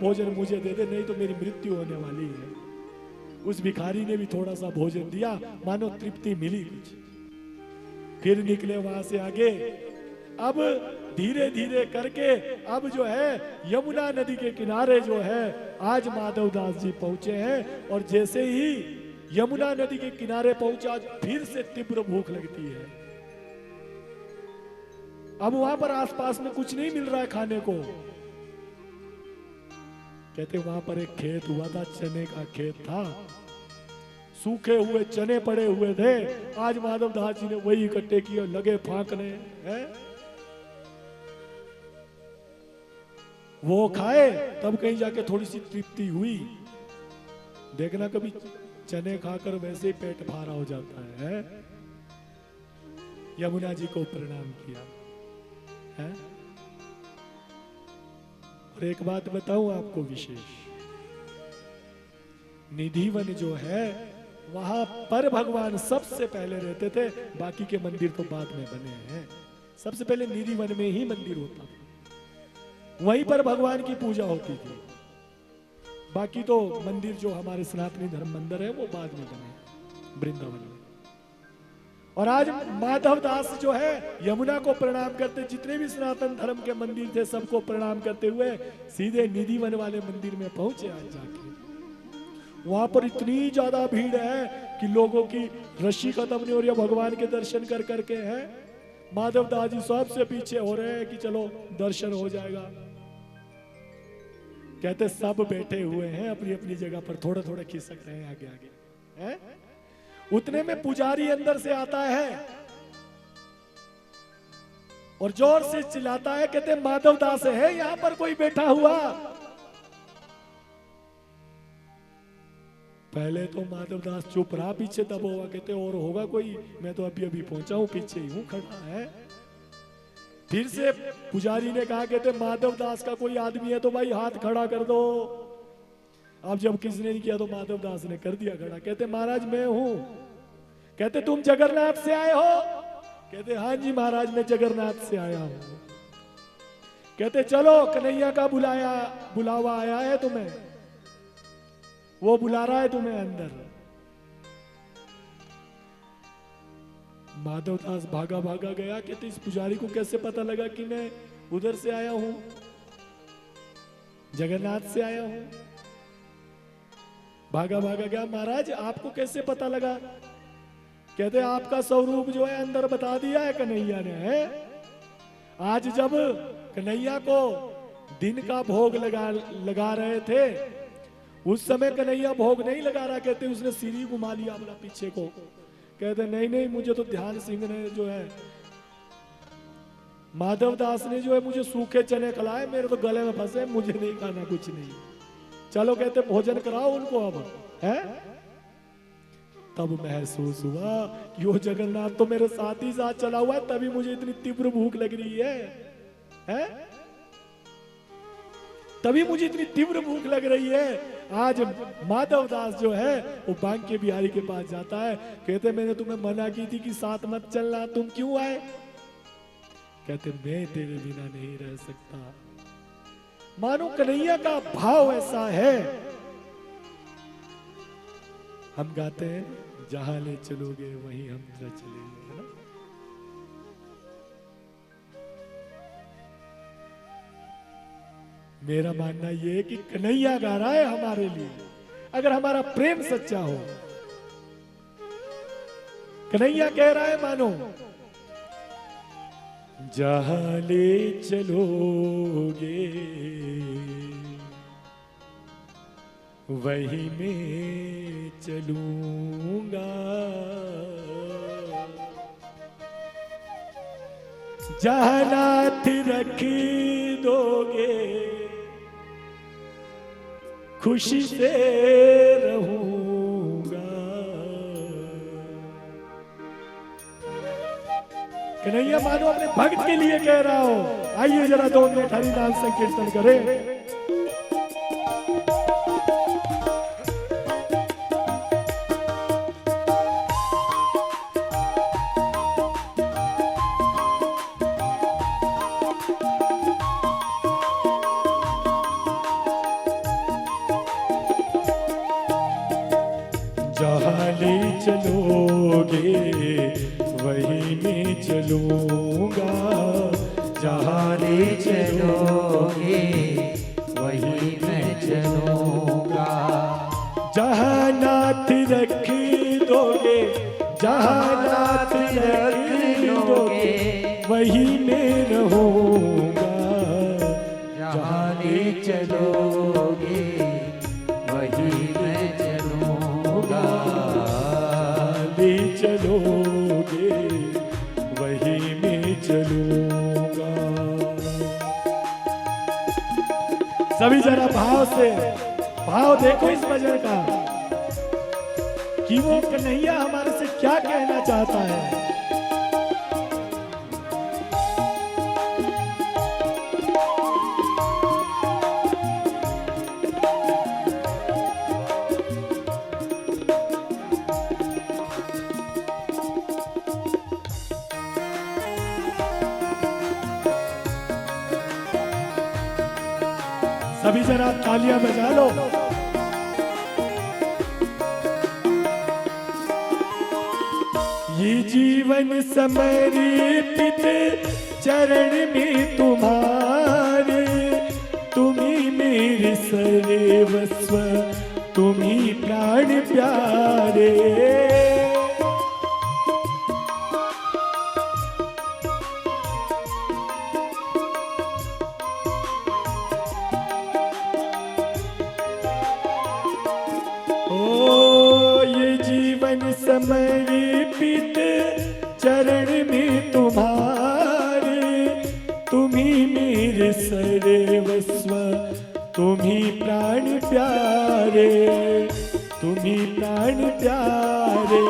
भोजन मुझे दे दे, नहीं तो मेरी मृत्यु होने वाली है। उस भिखारी ने भी थोड़ा सा भोजन दिया, मानो तृप्ति मिली कुछ। फिर निकले वहां से आगे। अब धीरे धीरे करके अब जो है यमुना नदी के किनारे जो है आज माधवदास जी पहुंचे हैं। और जैसे ही यमुना नदी के किनारे पहुंचा, फिर से तीव्र भूख लगती है। अब वहां पर आसपास में कुछ नहीं मिल रहा है खाने को। कहते वहां पर एक खेत हुआ था, चने का खेत था, सूखे हुए चने पड़े हुए थे। आज माधवदास जी ने वही इकट्ठे किए, लगे फांकने हैं। वो खाए तब कहीं जाके थोड़ी सी तृप्ति हुई। देखना कभी चने खाकर वैसे ही पेट भारा हो जाता है। यमुना जी को प्रणाम किया है। और एक बात बताऊं आपको विशेष, निधिवन जो है वहां पर भगवान सबसे पहले रहते थे, बाकी के मंदिर तो बाद में बने हैं। सबसे पहले निधिवन में ही मंदिर होता था, वहीं पर भगवान की पूजा होती थी। बाकी तो मंदिर जो हमारे सनातनी धर्म मंदिर है वो बाद में बने वृंदावन में। और आज माधवदास जो है यमुना को प्रणाम करते, जितने भी सनातन धर्म के मंदिर थे सबको प्रणाम करते हुए सीधे निधिवन वाले मंदिर में पहुंचे। आज जाके वहां पर इतनी ज्यादा भीड़ है कि लोगों की रस्सी खत्म नहीं हो रही है, भगवान के दर्शन कर करके है। माधवदास जी सबसे पीछे हो रहे हैं कि चलो दर्शन हो जाएगा। कहते सब बैठे हुए हैं अपनी अपनी जगह पर, थोड़ा थोड़ा खिसक रहे हैं आगे आगे है। उतने में पुजारी अंदर से आता है और जोर से चिल्लाता है, कहते माधवदास है यहां पर कोई बैठा हुआ। पहले तो माधवदास चुप रहा, पीछे दबा हुआ। कहते और होगा कोई, मैं तो अभी अभी पहुंचा हूं, पीछे ही हूं खड़ा है। फिर से पुजारी ने कहा, कहते माधवदास का कोई आदमी है तो भाई हाथ खड़ा कर दो। अब जब किसी ने नहीं किया तो माधवदास ने कर दिया खड़ा। कहते महाराज मैं हूं। कहते तुम जगन्नाथ से आए हो? कहते हाँ जी महाराज मैं जगन्नाथ से आया हूं। कहते चलो कन्हैया का बुलावा आया है तुम्हें, वो बुला रहा है तुम्हें अंदर। माधवदास भागा भागा गया। कहते इस पुजारी को कैसे पता लगा कि मैं उधर से आया हूं, जगन्नाथ से आया हूं। भागा भागा गया। महाराज आपको कैसे पता लगा? कहते आपका स्वरूप जो है अंदर बता दिया है कन्हैया ने है। आज जब कन्हैया को दिन का भोग लगा रहे थे, उस समय कन्हैया भोग नहीं लगा रहा। कहते उसने सीढ़ी घुमा लिया अपना पीछे को। कहते नहीं नहीं मुझे तो ध्यान सिंह ने जो है, माधवदास ने जो है मुझे सूखे चने खिलाए, मेरे तो गले में फंसे, मुझे नहीं खाना कुछ नहीं। चलो कहते भोजन कराओ उनको अब है। तब महसूस हुआ कि वो जगन्नाथ तो मेरे साथ ही साथ चला हुआ है, तभी मुझे इतनी तीव्र भूख लग रही है? तभी मुझे इतनी तीव्र भूख लग रही है। आज माधवदास जो है वो बांके बिहारी के पास जाता है। कहते मैंने तुम्हें मना की थी कि साथ मत चलना, तुम क्यों आए? कहते मैं तेरे बिना नहीं रह सकता। मानो कन्हैया का भाव ऐसा है। हम गाते हैं जहां ले चलोगे वहीं हम चलेंगे, है ना? मेरा मानना यह है कि कन्हैया गा रहा है हमारे लिए। अगर हमारा प्रेम सच्चा हो, कन्हैया कह रहा है मानो जहां ले चलोगे वही मैं चलूंगा, जहां नाथ रख दोगे खुशी से रहूंगा। कन्हैया मानो अपने भक्त के लिए कह रहा हो। आइए जरा 2 मिनट हरि नाम संकीर्तन करें। चलोगे वहीं मैं चलूंगा, जहाँ ले चलोगे वहीं मैं चलूंगा। जहाँ नाथ रख दोगे, जहाँ नाथ रख दोगे वहीं मैं रहूंगा, जहाँ ले चलोगे वहीं मैं चलूंगा। ले चलोगे वहीं मैं चलूंगा। सभी जरा भाव से, भाव देखो इस भजन का कि वो कन्हैया हमारे से क्या कहना चाहता है। सभी जरा तालियां बजा लो। ये जीवन समर्पित चरण में तुम्हारे, तुम्ही मेरे सर्वस्व, तुम्ही प्राण प्यारे। समर्पित चरण में तुम्हारे, तुम्ही मेरे सर्वस्व, तुम्ही प्राण प्यारे, तुम्ही प्राण प्यारे,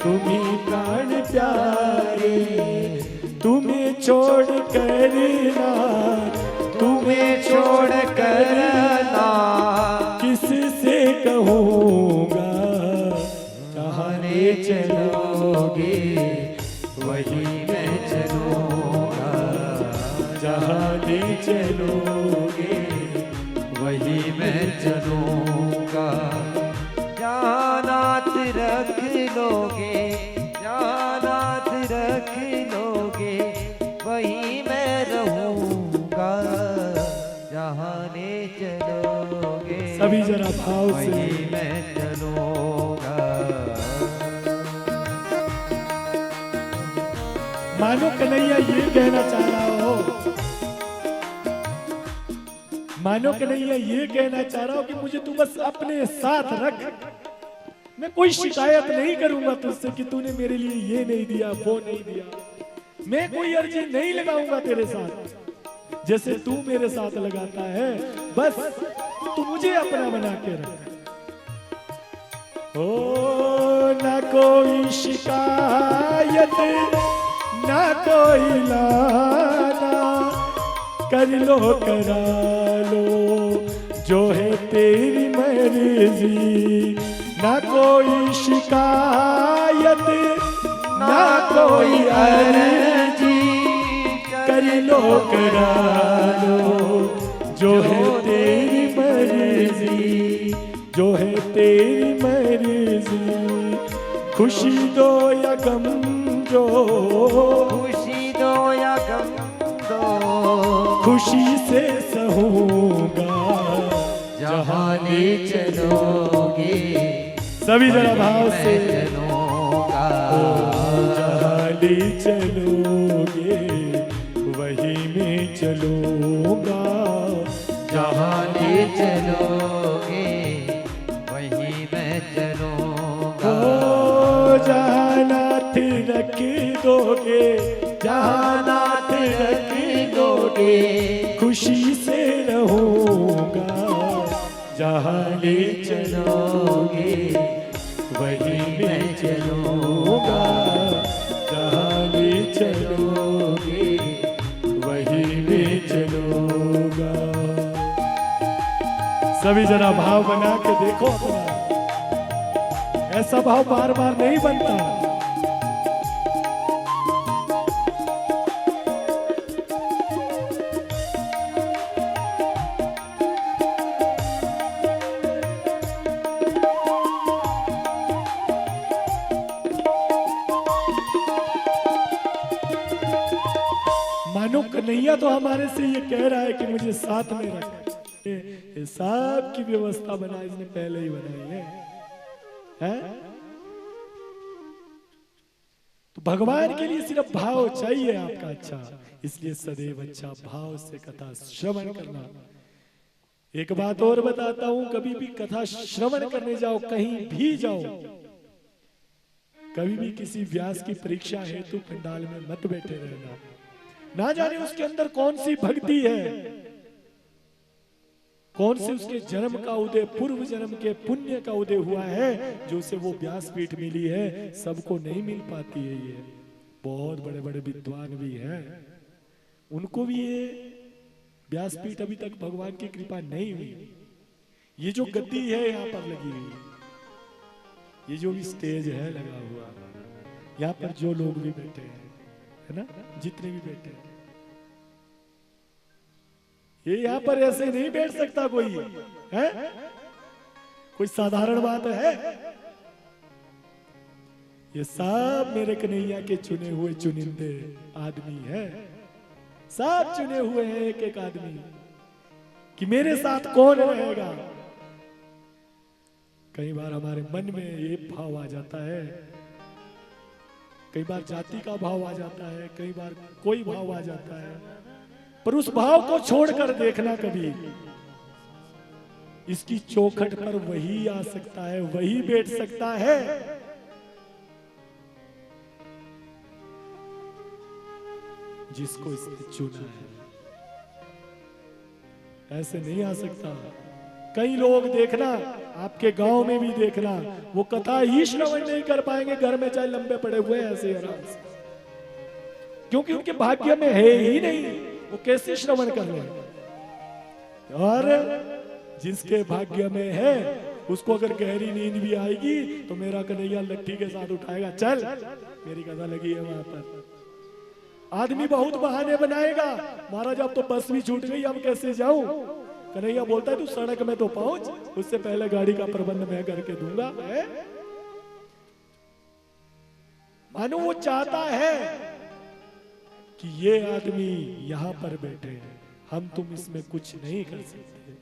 तुम्ही प्राण प्यारे। तुम्हें छोड़ कर ना, तुम्हें छोड़ कर ना किससे कहूँगा, ले चलोगे वहीं मैं चलूंगा। जहाँ ले चलोगे वहीं मैं चलूंगा। जहाँ नाथ रख लोगे, जहाँ नाथ रख लोगे वहीं मैं रहूंगा। जहाँ ले चलोगे सभी जरा भाव से, वहीं मैं चलूंगा। मानो कन्हैया ये कहना चाह रहा हो, मानो कन्हैया ये कहना चाह रहा हो कि मुझे तू बस अपने साथ रख, मैं कोई शिकायत नहीं करूंगा तुझसे कि तूने मेरे लिए ये नहीं दिया वो नहीं दिया, मैं कोई अर्जी नहीं लगाऊंगा तेरे साथ जैसे तू मेरे साथ लगाता है, बस तू मुझे अपना बना के रख। ओ ना कोई शिकायत ना कोई लाना, कर लो करा लो जो है तेरी मर्जी। ना कोई शिकायत ना कोई अर्जी, कर लो करा लो जो है तेरी मर्जी, जो है तेरी मर्जी। खुशी दो या गम दो, खुशी दो या गम दो, खुशी से सहूंगा जहाँ ले चलोगे सभी जरा भाव से, चलूंगा। जहाँ ले चलोगे वहीं मैं चलूंगा। जहाँ ले चलोगे वहीं मैं चलूंगा। जहाँ नाथ रख दोगे, जहाँ नाथ रख दोगे खुशी से रहूंगा। जहाँ ले चलोगे वहीं मैं चलूंगा। जहाँ ले चलोगे वहीं मैं चलूंगा। सभी जरा भाव बना के देखो अपना, ऐसा भाव बार बार नहीं बनता। कन्हैया तो हमारे से ये कह रहा है कि मुझे साथ में रख। ये सब की व्यवस्था बना इसने पहले ही बनाई है? तो भगवान के लिए सिर्फ भाव चाहिए आपका अच्छा, इसलिए सदैव अच्छा भाव से कथा श्रवण करना। एक बात और बताता हूं, कभी भी कथा श्रवण करने जाओ, कहीं भी जाओ, कभी भी किसी व्यास की परीक्षा है तो पंडाल में मत बैठे रहना। ना जाने उसके अंदर कौन सी भक्ति है, कौन से उसके जन्म का उदय, पूर्व जन्म के पुण्य का उदय हुआ है, जो उसे वो व्यासपीठ मिली है। सबको नहीं मिल पाती है। ये बहुत बड़े बड़े विद्वान भी हैं, उनको भी ये व्यासपीठ अभी तक भगवान की कृपा नहीं हुई। ये जो गद्दी है यहाँ पर लगी हुई, ये जो भी स्टेज है लगा हुआ, यहाँ पर जो लोग भी बैठे हैं, है ना, जितने भी बैठे हैं, ये यहाँ पर ऐसे नहीं बैठ सकता कोई, है? कोई साधारण बात है? ये सब मेरे कन्हैया के चुने हुए चुनिंदे आदमी है। सब चुने हुए हैं एक एक आदमी, कि मेरे साथ कौन रहेगा। कई बार हमारे मन में ये भाव आ जाता है, कई बार जाति का भाव आ जाता है, कई बार कोई भाव आ जाता है, पर उस भाव को छोड़कर देखना कभी। इसकी चौखट पर वही आ सकता है, वही बैठ सकता है जिसको इसने चुना है। ऐसे नहीं आ सकता। कई लोग देखना, आपके गांव में भी देखना, वो कथा ही श्रवण नहीं कर पाएंगे, घर में चाहे लंबे पड़े हुए ऐसे आराम से, क्योंकि उनके भाग्य में है ही नहीं। वो कैसे श्रवण कर ले? और जिसके भाग्य में है उसको अगर गहरी नींद भी आएगी तो मेरा कन्हैया लट्ठी के साथ उठाएगा, चल मेरी कथा लगी है वहां पर। आदमी बहुत बहाने बनाएगा, महाराज अब तो बस भी छूट गई, अब कैसे जाऊं? कन्हैया बोलता है तू सड़क में तो पहुंच, उससे पहले गाड़ी का प्रबंध मैं करके दूंगा। मानो वो चाहता है कि ये आदमी यहां पर बैठे हैं, हम तुम इसमें कुछ नहीं कर सकते।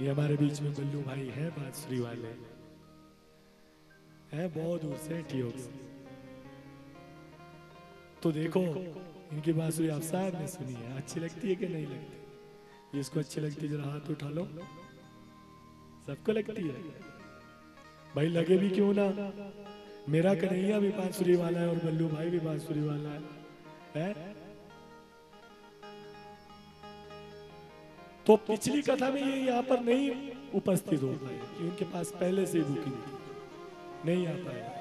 ये हमारे बीच में बल्लू भाई है, बांसुरी वाले हैं, बहुत दूर से ठियोग से। तो देखो इनकी बांसुरी आप साहब ने सुनी है, अच्छी लगती है कि नहीं लगती? इसको अच्छी लगती, जरा हाथ उठा लो। सबको लगती है भाई, लगे भी क्यों ना। मेरा कन्हैया भी बांसुरी वाला है और बल्लू भाई भी बांसुरी वाला है? तो पिछली कथा में ये यहाँ पर नहीं उपस्थित हो पाए कि उनके पास पहले से ही बुकिंग थी, नहीं आ पाए।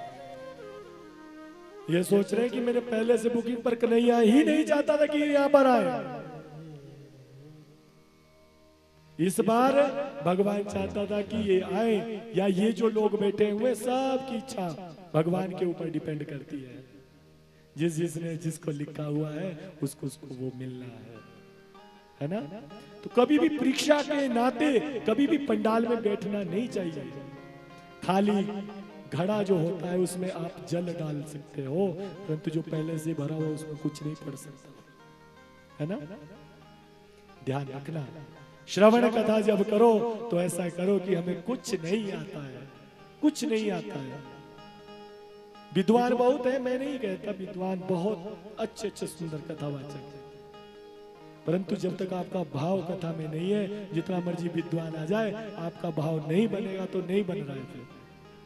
ये सोच रहे हैं कि मेरे पहले से बुकिंग पर कन्हैया ही नहीं चाहता था कि ये यहाँ पर आए। इस बार भगवान चाहता था कि ये आए, या ये जो लोग बैठे हुए सब की इच्छा भगवान के ऊपर डिपेंड करती है। जिसने जिसको लिखा हुआ है उसको वो मिलना है ना। तो कभी भी परीक्षा के नाते कभी भी पंडाल में बैठना नहीं चाहिए। खाली घड़ा जो होता है उसमें आप जल डाल सकते हो, परंतु जो पहले से भरा हुआ उसमें कुछ नहीं पड़ सकता, है ना। ध्यान रखना, श्रवण कथा जब करो तो ऐसा करो कि हमें कुछ नहीं आता है, कुछ नहीं आता है। विद्वान बहुत है, मैं नहीं कहता, विद्वान बहुत अच्छे अच्छे सुंदर कथावाचक है, परंतु जब तक आपका भाव कथा में नहीं है, जितना मर्जी विद्वान आ जाए, आपका भाव नहीं बनेगा तो नहीं बन रहा है,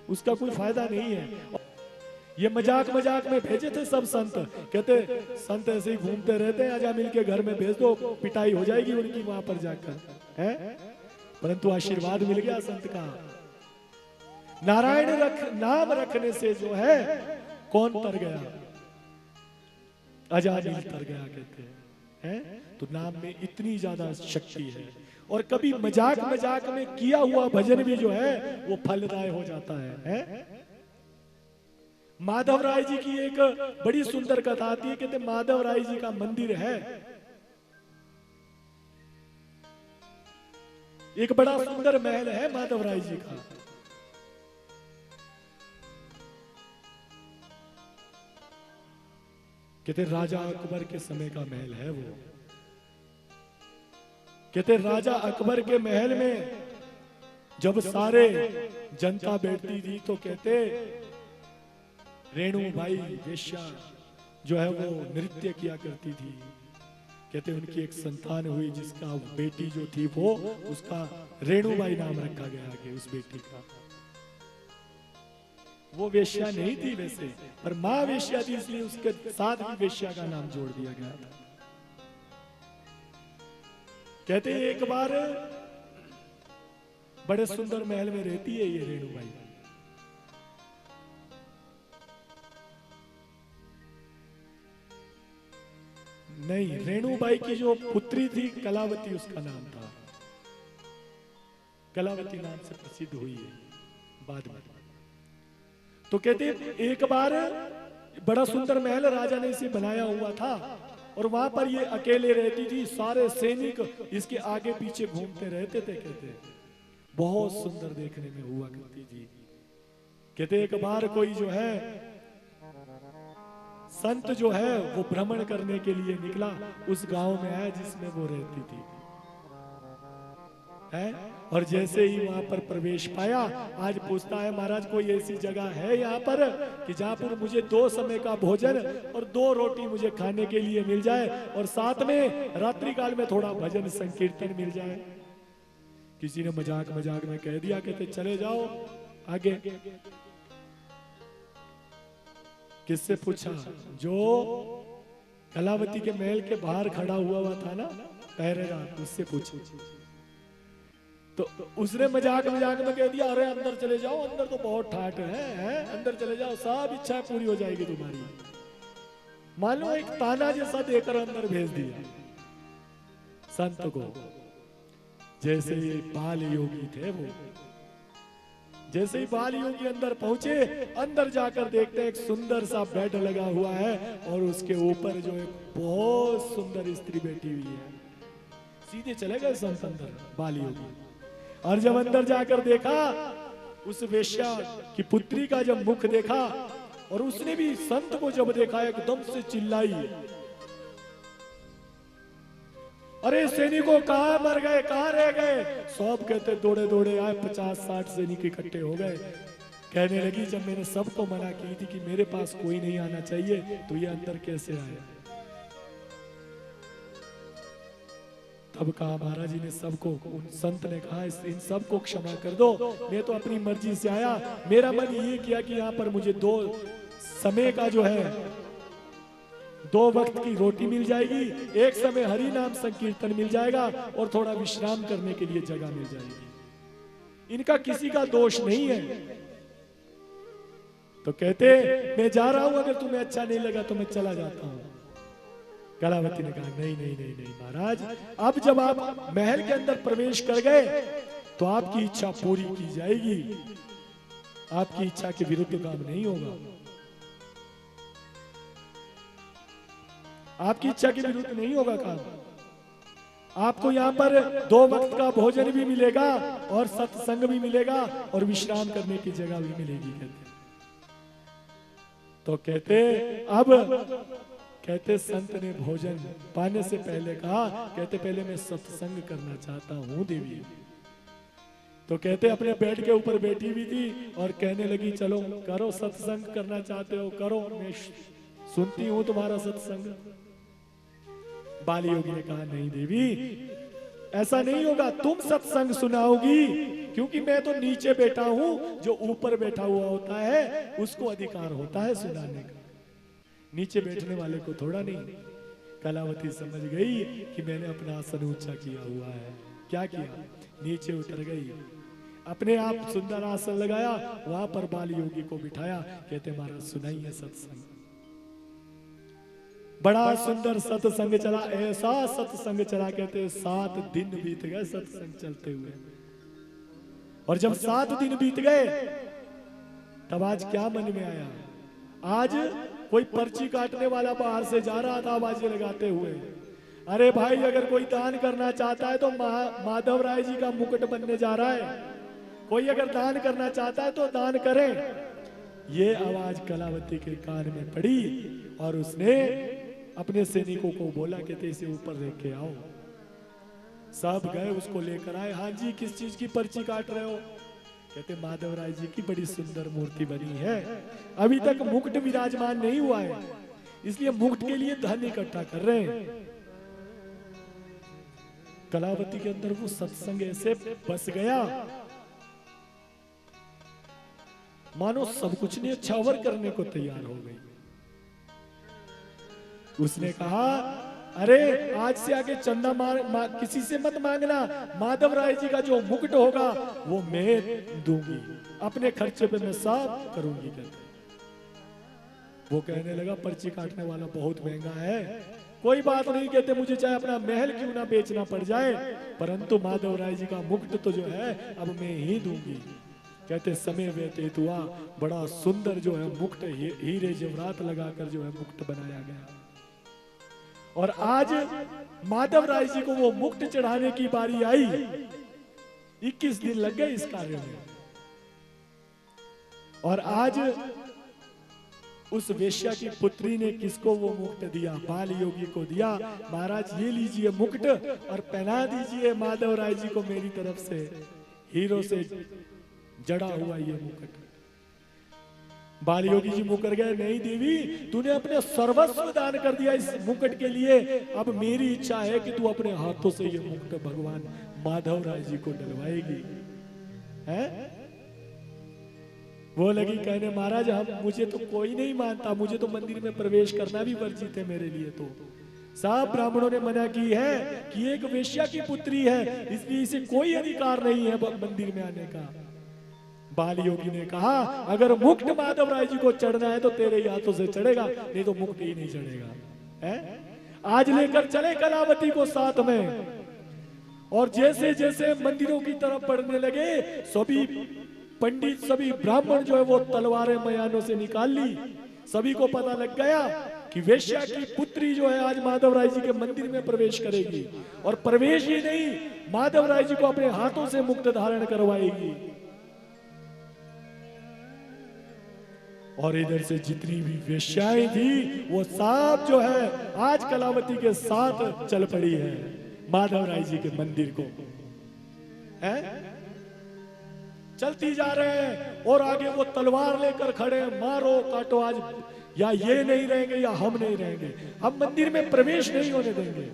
उसका कोई फायदा नहीं है। ये मजाक मजाक में भेजे थे सब संत, कहते संत ऐसे ही घूमते रहते हैं, आजा मिलके घर में भेज दो, पिटाई हो जाएगी उनकी वहां पर जाकर, है। परंतु आशीर्वाद मिल गया संत का। नारायण नाम रखने से जो है कौन तर गया, अजामिल तर गया कहते हैं। तो नाम में इतनी ज्यादा शक्ति है, और कभी मजाक मजाक में किया हुआ भजन भी जो है वो फलदायक हो जाता है। माधव राय जी की एक बड़ी सुंदर कथा आती है, कहते माधव राय जी का मंदिर है, एक बड़ा सुंदर महल है माधव राय जी का। कहते राजा अकबर के समय का महल है वो। कहते राजा अकबर के महल में जब सारे जनता बैठती थी तो कहते रेणु बाई वेश्या जो है वो नृत्य किया करती थी। कहते उनकी एक संतान हुई जिसका बेटी जो थी वो उसका रेणुबाई नाम रखा गया आगे उस बेटी का। वो वेश्या नहीं थी वैसे, पर मां वेश्या थी इसलिए उसके साथ भी वेश्या का नाम जोड़ दिया गया था। कहते एक बार बड़े सुंदर महल में रहती है ये रेणुबाई। नहीं, रेणुबाई की जो पुत्री थी कलावती उसका नाम था। कलावती नाम से प्रसिद्ध हुई है बाद में। तो कहते एक बार बड़ा सुंदर महल राजा ने इसे बनाया हुआ था और वहां पर ये अकेले रहती थी। सारे सैनिक इसके आगे पीछे घूमते रहते थे। कहते बहुत सुंदर देखने में हुआ करती थी। कहते एक बार कोई जो है संत जो है वो भ्रमण करने के लिए निकला उस गांव में आया जिसमें वो रहती थी है। और जैसे ही वहां पर प्रवेश पाया, आज पूछता है महाराज कोई ऐसी जगह है यहाँ पर कि जहाँ पर मुझे 2 समय का भोजन और 2 रोटी मुझे खाने के लिए मिल जाए और साथ में रात्रि काल में थोड़ा भजन संकीर्तन मिल जाए। किसी ने मजाक मजाक में कह दिया, कहते चले जाओ आगे। किससे पूछा? जो कलावती के महल के बाहर खड़ा हुआ था ना पहरेदार, उससे पूछा। तो उसने मजाक मजाक में कह दिया अरे अंदर चले जाओ, अंदर तो बहुत ठाट है अंदर चले जाओ, सब इच्छा पूरी हो जाएगी तुम्हारी। मान लो एक ताना जैसा देकर अंदर भेज दिया संत को। जैसे ही बाल योगी थे वो, जैसे ही बाल योगी अंदर पहुंचे, अंदर जाकर देखते एक सुंदर सा बेड लगा हुआ है और उसके ऊपर जो एक बहुत सुंदर स्त्री बैठी हुई है। सीधे चले गए संत अंदर बाल योगी। और जब अंदर जाकर देखा उस वेश्या की पुत्री का जब मुख देखा और उसने भी संत को जब देखा एकदम से चिल्लाई, अरे सैनिकों कहां मर गए, कहां रह गए? सब कहते दौड़े दौड़े आए, 50-60 सैनिक इकट्ठे हो गए। कहने लगी जब मैंने सबको मना की थी कि मेरे पास कोई नहीं आना चाहिए तो ये अंदर कैसे आए? तब कहा महाराज जी ने सबको, उन संत ने कहा इन सबको क्षमा कर दो, मैं तो अपनी मर्जी से आया, मेरा मन ये किया कि यहाँ पर मुझे 2 समय का जो है 2 वक्त की रोटी मिल जाएगी, एक समय हरि नाम संकीर्तन मिल जाएगा और थोड़ा विश्राम करने के लिए जगह मिल जाएगी। इनका किसी का दोष नहीं है। तो कहते मैं जा रहा हूं, अगर तुम्हें अच्छा नहीं लगा तो मैं चला जाता हूं। कलावती ने कहा नहीं नहीं नहीं नहीं महाराज, अब जब आप महल के अंदर प्रवेश कर गए तो आपकी इच्छा पूरी की जाएगी, आपकी इच्छा के विरुद्ध काम नहीं होगा, आपकी इच्छा के विरुद्ध नहीं होगा काम। आपको यहाँ पर 2 वक्त का भोजन भी मिलेगा और सत्संग भी मिलेगा और विश्राम करने की जगह भी मिलेगी। तो कहते अब कहते संत ने भोजन पाने से पहले कहा, कहते पहले मैं सत्संग करना चाहता हूं देवी। तो कहते अपने बेड के ऊपर बैठी हुई थी और कहने लगी चलो करो, सत्संग करना चाहते हो करो, मैं सुनती हूं तुम्हारा सत्संग। बाली योगी ने कहा नहीं देवी ऐसा नहीं होगा, तुम सत्संग सुनाओगी, क्योंकि मैं तो नीचे बैठा हूं, जो ऊपर बैठा हुआ होता है उसको अधिकार होता है सुनाने का, नीचे बैठने वाले को थोड़ा नहीं। कलावती समझ गई कि मैंने अपना आसन ऊंचा किया हुआ है। क्या किया? नीचे उतर गई, अपने आप सुंदर आसन लगाया, वहां पर बाल योगी को बिठाया। कहते महाराज सुनाइए सत्संग। बड़ा सुंदर सत्संग चला, ऐसा सत्संग चला कहते 7 दिन बीत गए सत्संग चलते हुए। और जब 7 दिन बीत गए तब आज क्या मन में आया? आज कोई पर्ची काटने वाला बाहर से जा रहा था आवाजें लगाते हुए, अरे भाई अगर कोई दान करना चाहता है तो माधव राय जी का मुकुट बनने जा रहा है, कोई अगर दान करना चाहता है तो दान करें। ये आवाज कलावती के कान में पड़ी और उसने अपने सैनिकों को बोला कहते इसे ऊपर लेके के आओ। सब गए उसको लेकर आए। हाँ जी, किस चीज की पर्ची काट रहे हो? कहते माधव राय जी की बड़ी सुंदर मूर्ति बनी है, अभी तक मुकुट विराजमान नहीं हुआ है, इसलिए मुकुट के लिए धन इकट्ठा कर रहे हैं। कलावती के अंदर वो सत्संग ऐसे बस गया, मानो सब कुछ ने छावर करने को तैयार हो गई। उसने कहा अरे आज से आगे चंदा किसी से मत मांगना, माधव राय जी का जो मुकुट होगा वो मैं दूंगी, अपने खर्चे पे मैं सब करूंगी। कहते वो कहने लगा पर्ची काटने वाला बहुत महंगा है, कोई बात नहीं, कहते मुझे चाहे अपना महल क्यों ना बेचना पड़ जाए, परंतु माधव राय जी का मुकुट तो जो है अब मैं ही दूंगी। कहते समय व्यतीत हुआ, बड़ा सुंदर जो है मुकुट हीरे जवरात लगाकर जो है मुकुट बनाया गया। और आज माधव राय जी को वो मुकुट चढ़ाने की बारी आई। 21 दिन लग गए इस कार्य में। और आज उस वेश्या की पुत्री ने किसको वो मुकुट दिया? बाल योगी को दिया। महाराज ये लीजिए मुकुट और पहना दीजिए माधव राय जी को मेरी तरफ से, हीरो से जड़ा हुआ ये मुकुट। बाल योगी जी मुकर गए, नहीं देवी तूने अपने सर्वस्व दान कर दिया इस मुकुट के लिए, अब मेरी इच्छा है कि तू अपने हाथों से ये मुकुट भगवान माधव राय जी को डलवाएगी। है वो लगी कहने महाराज हम मुझे तो कोई नहीं मानता, मुझे तो मंदिर में प्रवेश करना भी वर्जित है मेरे लिए। तो सब ब्राह्मणों ने मना की है कि एक वेश्या की पुत्री है, इसलिए इसे कोई अधिकार नहीं है मंदिर में आने का। बाल योगी ने कहा अगर मुकुट माधव राय जी को चढ़ना है तो तेरे हाथों से चढ़ेगा, नहीं तो मुकुट ही नहीं चढ़ेगा। है आज लेकर चले कलावती को साथ में। और जैसे जैसे मंदिरों की तरफ बढ़ने लगे, सभी पंडित सभी ब्राह्मण जो है वो तलवारें मयानों से निकाल ली। सभी को पता लग गया कि वेश्या की पुत्री जो है आज माधव राय जी के मंदिर में प्रवेश करेगी, और प्रवेश ही नहीं माधव राय जी को अपने हाथों से मुकुट धारण करवाएगी। और इधर से जितनी भी वेश्याएं थी वो सब जो है आज कलावती के साथ चल पड़ी है माधव राय जी के मंदिर को। है चलती जा रहे हैं और आगे वो तलवार लेकर खड़े, मारो काटो, आज या ये नहीं रहेंगे या हम नहीं रहेंगे, हम मंदिर में प्रवेश नहीं होने देंगे।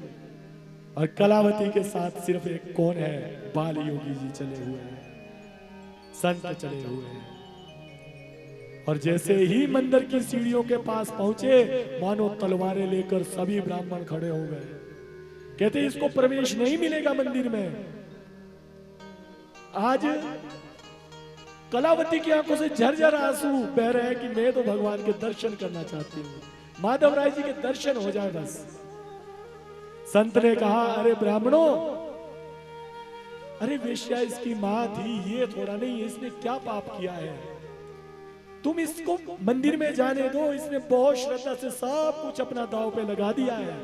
और कलावती के साथ सिर्फ एक कौन है? बाल योगी जी चले हुए हैं, संत चले हुए हैं। और जैसे ही मंदिर की सीढ़ियों के पास पहुंचे, मानो तलवारें लेकर सभी ब्राह्मण खड़े हो गए। कहते इसको प्रवेश नहीं मिलेगा मंदिर में। आज कलावती की आंखों से झरझर आंसू बह रहे हैं कि मैं तो भगवान के दर्शन करना चाहती हूँ, माधव राय जी के दर्शन हो जाए बस। संत ने कहा अरे ब्राह्मणों, अरे वेश्या इसकी मां थी, ये थोड़ा नहीं, इसने क्या पाप किया है? तुम इसको मंदिर में जाने दो, इसने बहुत श्रद्धा से सब कुछ अपना दांव पे लगा दिया है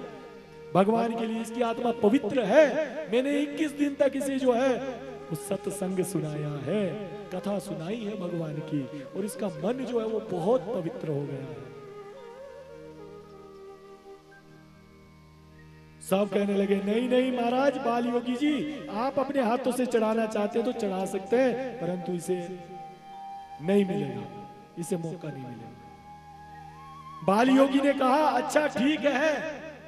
भगवान के लिए, इसकी आत्मा पवित्र है। मैंने 21 दिन तक इसे जो है उस सत्संग सुनाया है, कथा सुनाई है भगवान की, और इसका मन जो है वो बहुत पवित्र हो गया है। सब कहने लगे नहीं नहीं महाराज, बाल योगी जी आप अपने हाथों से चढ़ाना चाहते हैं तो चढ़ा सकते हैं, परंतु इसे नहीं मिलेगा, इसे मौका नहीं मिलेगा। बाल योगी ने कहा अच्छा ठीक है,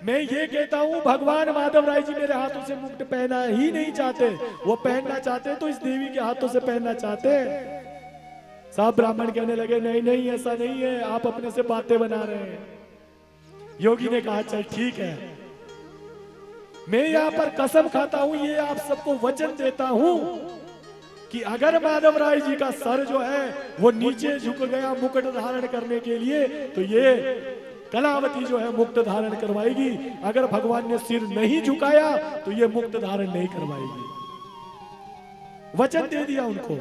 मैं ये कहता हूं भगवान माधव राय जी मेरे हाथों से मुकुट पहनना ही नहीं चाहते, वो पहनना चाहते तो इस देवी के हाथों से पहनना चाहते। सब ब्राह्मण कहने लगे नहीं नहीं ऐसा नहीं है, आप अपने से बातें बना रहे हैं। योगी ने कहा चल ठीक है, मैं यहां पर कसम खाता हूं, ये आप सबको वचन देता हूं कि अगर माधव राय जी का सर जो है वो नीचे झुक गया मुकुट धारण करने के लिए, तो ये कलावती जो है मुकुट धारण करवाएगी। अगर भगवान ने सिर नहीं झुकाया तो ये मुकुट धारण नहीं करवाएगी। वचन दे दिया उनको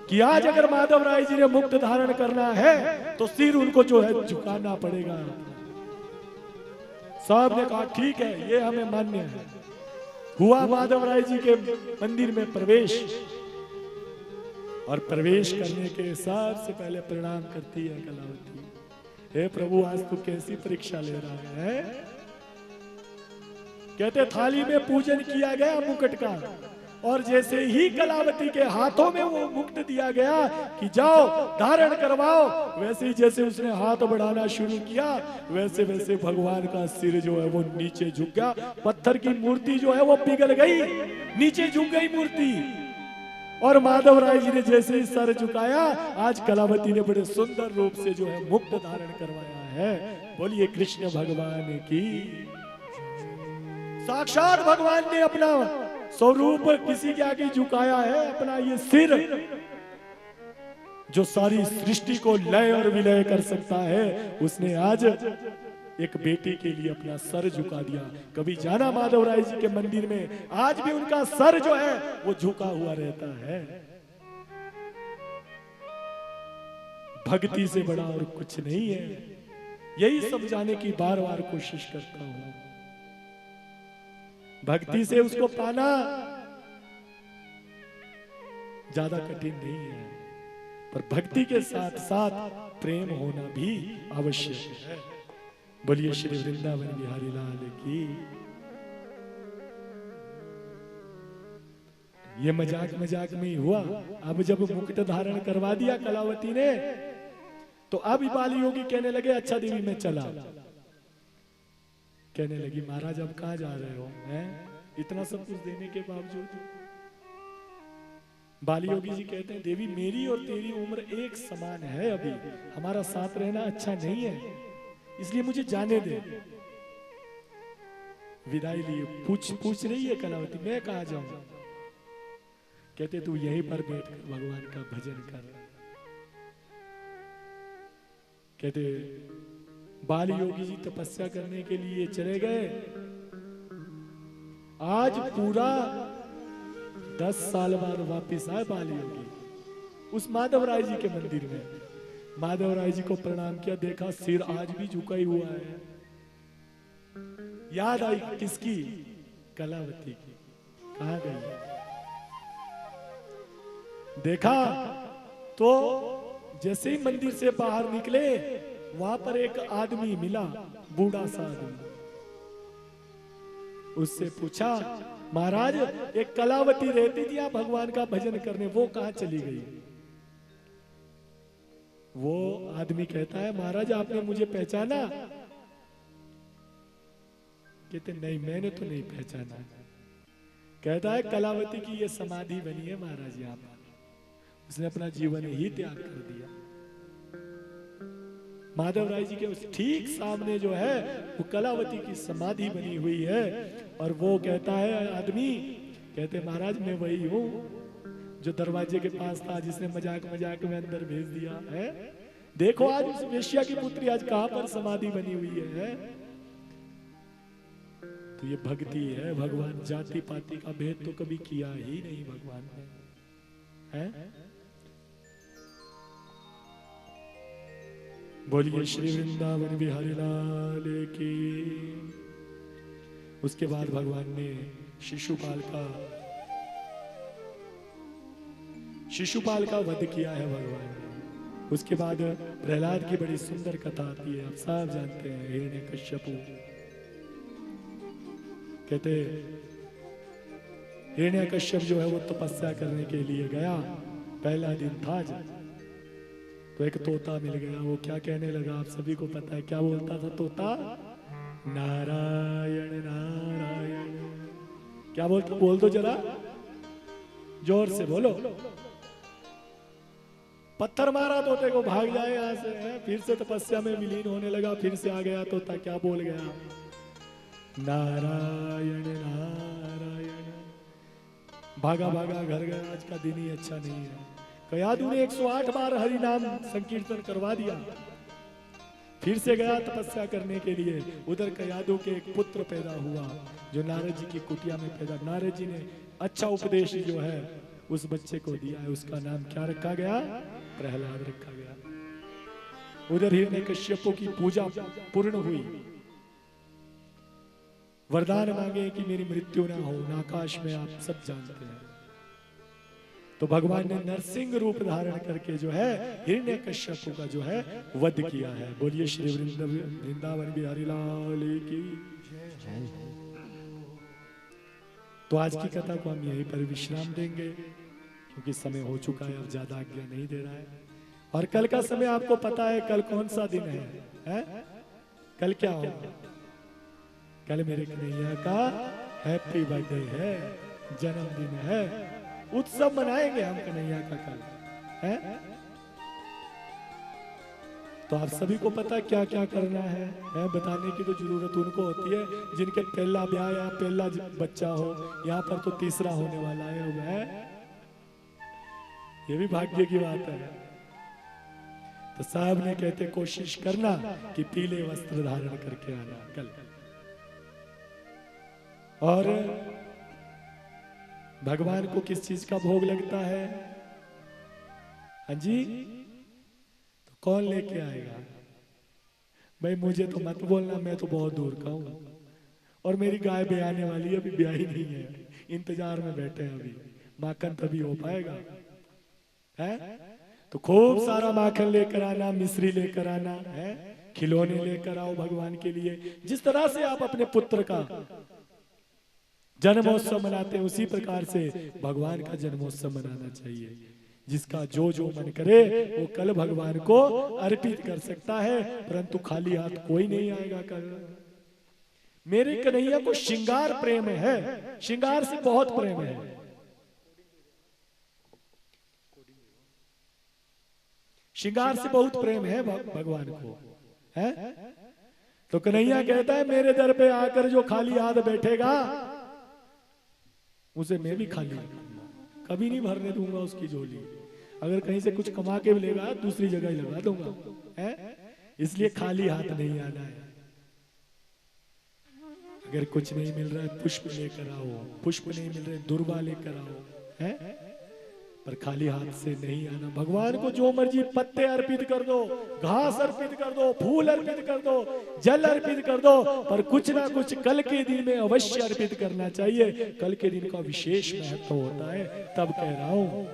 कि आज अगर माधव राय जी ने मुकुट धारण करना है तो सिर उनको जो है झुकाना पड़ेगा। साहब ने कहा ठीक है, ये हमें मान्य है। हुआ माधव राय जी के मंदिर में प्रवेश। और प्रवेश करने के सबसे पहले प्रणाम करती है कलावती। हे प्रभु, आज तू कैसी परीक्षा ले रहा है? कहते थाली में पूजन किया गया मुकुट का, और जैसे ही कलावती के हाथों में वो मुकुट दिया गया कि जाओ धारण करवाओ, वैसे ही जैसे उसने हाथ बढ़ाना शुरू किया वैसे वैसे भगवान का सिर जो है वो नीचे झुक गया। पत्थर की मूर्ति जो है वो पिघल गई, नीचे झुक गई मूर्ति। और माधव राय जी ने जैसे ही सर झुकाया, आज कलावती ने बड़े सुंदर रूप से जो है मुकुट धारण करवाया है। बोलिए कृष्ण भगवान की। साक्षात भगवान ने अपना स्वरूप किसी के आगे झुकाया है, अपना ये सिर जो सारी सृष्टि को लय और विलय कर सकता है, उसने आज एक बेटी के लिए अपना सर झुका दिया। कभी जाना माधव राय जी के मंदिर में, आज भी उनका सर जो है वो झुका हुआ रहता है। भक्ति से बड़ा और कुछ नहीं है, यही समझाने की बार बार कोशिश करता हूं। भक्ति से उसको पाना ज्यादा कठिन नहीं है, पर भक्ति के साथ साथ प्रेम होना भी आवश्यक है। बोलिए श्री वृंदावन बिहारी लाल की। ये मजाक मजाक में ही हुआ। अब जब मुकुट धारण करवा दिया कलावती ने, तो अब बाली योगी कहने लगे अच्छा देवी मैं चला। कहने लगी महाराज अब कहां जा रहे हो, हैं? इतना सब कुछ देने के बावजूद। बाली योगी जी कहते हैं देवी मेरी और तेरी उम्र एक समान है, अभी हमारा साथ रहना अच्छा नहीं है, इसलिए मुझे जाने दे। विदाई लिए पूछ रही है कलावती मैं कहां जाऊं? कहते तू यहीं पर बैठकर भगवान का भजन कर। कहते बाल योगी जी तपस्या करने के लिए चले गए। आज पूरा 10 साल बाद वापिस आए बाल योगी उस माधव राय जी के मंदिर में। माधव राय जी को प्रणाम किया, देखा सिर आज भी झुका ही हुआ है। याद आई किसकी? कलावती की। कहां गई? देखा तो जैसे ही मंदिर से बाहर निकले वहां पर एक आदमी मिला, बूढ़ा सा आदमी। उससे पूछा महाराज एक कलावती रहती थी यहाँ भगवान का भजन करने, वो कहां चली गई? वो आदमी कहता है महाराज आपने मुझे पहचाना? कहते नहीं मैंने तो नहीं पहचाना। कहता है कलावती की ये समाधि बनी है महाराज यहाँ पर, उसने अपना जीवन ही त्याग कर दिया। माधव राय जी के उस ठीक सामने जो है वो कलावती की समाधि बनी हुई है। और वो कहता है आदमी, कहते महाराज मैं वही हूं जो दरवाजे के पास था, जिसने मजाक मजाक में अंदर भेज दिया है। देखो आज उस वेश्या की पुत्री आज कहां पर समाधि बनी हुई है। तो ये भक्ति है। भगवान जाति पाति का भेद तो कभी किया ही नहीं भगवान ने, है? बोलिए श्री वृंदावन बिहारी लाल की। उसके बाद भगवान ने शिशुपाल का वध किया है भगवान ने। उसके बाद प्रहलाद की बड़ी सुंदर कथा आती है, आप सब जानते हैं। हिरण्यकश्यप कहते हिरण्यकश्यप जो है वो तपस्या करने के लिए गया। पहला दिन था तो एक तोता मिल गया। वो क्या कहने लगा आप सभी को पता है, क्या बोलता था तोता? नारायण नारायण। क्या बोलता? बोल दो जरा जोर से बोलो। पत्थर मारा तोते को, भाग जाए यहां से, है? फिर से तपस्या में विलीन होने लगा। फिर से आ गया तोता, क्या बोल गया? नारायण नारायण। भागा भागा घर गया। आज का दिन ही अच्छा नहीं है। कयादू ने 108 बार हरि नाम संकीर्तन करवा दिया। फिर से गया तपस्या करने के लिए। उधर कयादू के एक पुत्र पैदा हुआ जो नारद जी की कुटिया में पैदा। नारद जी ने अच्छा उपदेश जो है उस बच्चे को दिया है। उसका नाम क्या रखा गया? प्रहलाद रखा गया। उधर हिरण्यकश्यपों की पूजा पूर्ण हुई। वरदान मांगे कि मेरी मृत्यु ना हो, आकाश में आप सब जानते हैं। तो भगवान ने नरसिंह रूप धारण करके जो है हिरण्यकश्यप का जो है वध किया है। बोलिए श्री वृंदावन बिहारी लाल की। तो आज की कथा को हम यहीं पर विश्राम देंगे क्योंकि समय हो चुका है, अब ज्यादा आज्ञा नहीं दे रहा है। और कल का समय आपको पता है, कल कौन सा दिन है? कल क्या होगा? कल मेरे कन्हैया का हैप्पी बर्थडे है, जन्मदिन है, उत्सव मनाएंगे हम कन्हैया का कल है। तो आप सभी को पता क्या क्या करना है? बताने की तो जरूरत उनको होती है जिनके पहला ब्याह या पहला बच्चा हो। यहाँ पर तो तीसरा होने वाला है, वह ये भी भाग्य की बात है। तो साहब ने कहते कोशिश करना कि पीले वस्त्र धारण करके आना कल। और भगवान को किस चीज का भोग लगता है? हाँ जी, तो कौन लेके आएगा? भाई मुझे तो मत बोलना, मैं तो बहुत दूर का हूं और मेरी गाय ब्याने वाली है, अभी ब्याही नहीं है, इंतजार में बैठे हैं, अभी माखन तभी हो पाएगा है। तो खूब सारा माखन लेकर आना, मिश्री लेकर आना है, खिलौने लेकर आओ भगवान के लिए। जिस तरह से आप अपने पुत्र का जन्मोत्सव मनाते हैं उसी प्रकार से भगवान का जन्मोत्सव मनाना चाहिए। जिसका जो जो मन करे वो कल भगवान को अर्पित कर सकता है, परंतु खाली हाथ कोई नहीं आएगा कल। मेरे कन्हैया को श्रृंगार प्रेम है, श्रृंगार से बहुत प्रेम है। श्रृंगार से बहुत प्रेम है भगवान को है। तो कन्हैया कहता है मेरे दर पे आकर जो खाली हाथ बैठेगा उसे मैं भी खाली कभी नहीं भरने दूंगा उसकी झोली। अगर कहीं से कुछ कमा के मिलेगा दूसरी जगह ही लगा दूंगा है। इसलिए खाली हाथ नहीं आना है। अगर कुछ नहीं मिल रहा है पुष्प लेकर आओ, पुष्प नहीं मिल रहे दुर्वा लेकर आओ है, पर खाली हाथ से नहीं आना। भगवान को जो मर्जी पत्ते अर्पित कर दो, घास अर्पित कर दो, फूल अर्पित कर दो, जल अर्पित कर दो, पर कुछ ना कुछ कल के दिन में अवश्य अर्पित करना चाहिए। कल के दिन का विशेष महत्व होता है, तब कह रहा हूं